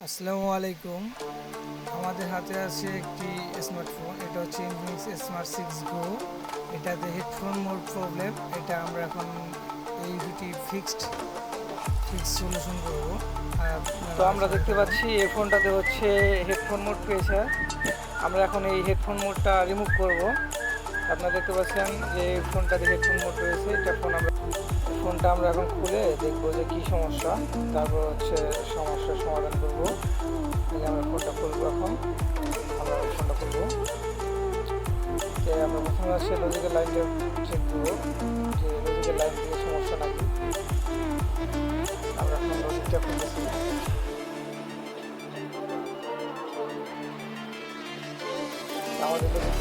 আসসালামু আলাইকুম। আমাদের হাতে আছে একটি স্মার্টফোন, এটা হচ্ছে ইনফিনিক্স স্মার্ট 6 গো। এটাতে হেডফোন মোড প্রবলেম, এটা আমরা এখন এই দুটি ফিক্সড সলিউশন করব। তো আমরা দেখতে পাচ্ছি এই ফোনটাতে হচ্ছে হেডফোন মোড পেয়েছে। আমরা এখন এই হেডফোন মোডটা রিমুভ করব। আপনারা দেখতে পাচ্ছেন যে এই ফোনটাতে হেডফোন মোড রয়েছে। এটা ফোনটা আমরা এখন খুলে দেখবো যে কী সমস্যা, তারপর হচ্ছে সমস্যার সমাধান করব। আমরা ফোনটা খুলবো, এখন আমরা ফোনটা খুলবো। যে আমরা প্রথমে হচ্ছে লজিক্যাল লাইনটা চেক করবো যে লজিক্যাল লাইন থেকে সমস্যা নাকি। আমরা এখন লজিকটা খুলতেছি। আমাদের লজিক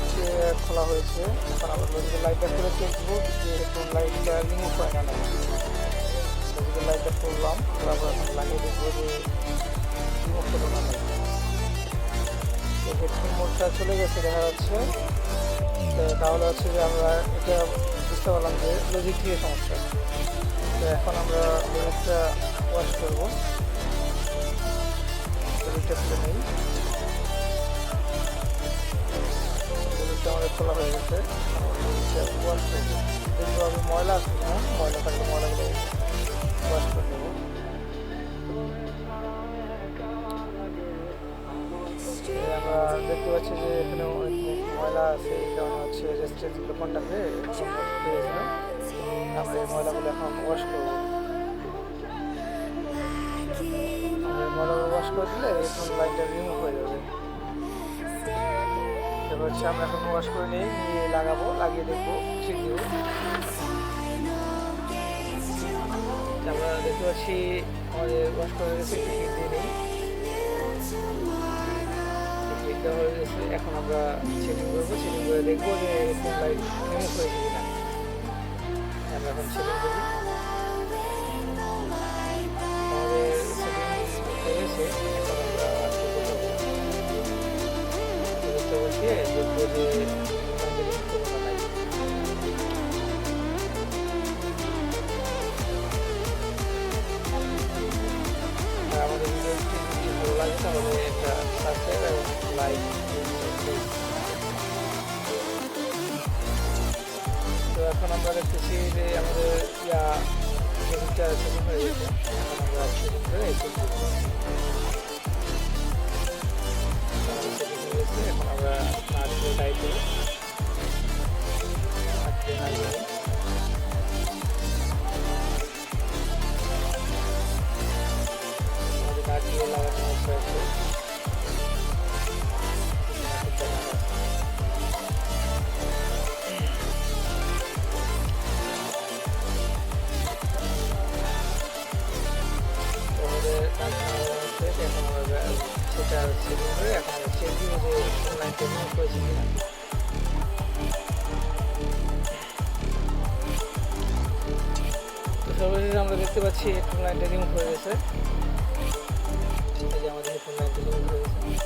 খোলা হয়েছে। এখন আমরা লজিক্যাল লাইটটা খুলে চেক করবো যে হেডফোন লাইটটা রিমুভ হয় না নাকি। লজিক্যাল লাইটটা খুললাম, তারপর এখন লাগিয়ে দেখবো যে রিমুভ হলো না নাকি। হেডফোন মোডটা চলে গেছে দেখা যাচ্ছে। তাহলে হচ্ছে যে আমরা এটা বুঝতে পারলাম যে লজিক থেকে সমস্যা। তো এখন আমরা লজিকটা ওয়াশ করবো। লজিকটা খুলে নেই। লজিকটা আমাদের খোলা হয়ে গেছে। লজিকটা ওয়াশ করবো, দেখবো আমি ময়লা আছে না, ময়লা থাকলে ময়লাগুলো ওয়াশ করে নেবো। আমরা দেখতে পাচ্ছি যে এখানে অনেক ময়লা আছে, এই কারণে হচ্ছে রেজিস্ট্যান্স ফোনটাতে আমরা এই ময়লাগুলো এখন ওয়াশ করবো। ময়লাগুলো ওয়াশ করে দিলে এখন লাইনটা রিমুভ হয়ে যাবে। এবার হচ্ছে আমরা এখন ওয়াশ করে নিয়ে লাগাবো, লাগিয়ে দেখবো, ঠিক দেবো। আমরা দেখতে পাচ্ছি আমাদের ওয়াশ করে গেছে, টিকিট দিয়ে নিই। টিকিটটা হয়ে গেছে। এখন আমরা সেটিং করবো, সেটিং করে দেখবো যে ফোন লাইট রিমুভ হয়েছে কিনা। আমরা এখন সেটিং করি। আমাদের সেটিং হয়ে গেছে। এখন আমরা বসিয়ে দেখবো যে আমাদের ভিডিওটি যদি ভালো লাগে তাহলে একটা সাবস্ক্রাইব এবং লাইক। তো এখন আমরা দেখতেছি যে আমাদের সেটিংটা সেটিং হয়ে গেছে। এখন আমরা সেটিং করে সেটিং হয়ে গেছে। এখন আমরা নাচতে টাইপ করি, নাচতে নাই করি। আমাদের নাচ দিয়ে লাগানো হচ্ছে আছে। এখন আমরা সেটা সেটিং করে এখন আমরা চেক দিব যে অনলাইন পেমেন্ট করেছি কিনা। তো সর্বশেষে আমরা দেখতে পাচ্ছি হেডফোন লাইনটা রিমুভ হয়ে গেছে। এই যে আমাদের হেডফোন লাইনটা রিমুভ হয়ে গেছে।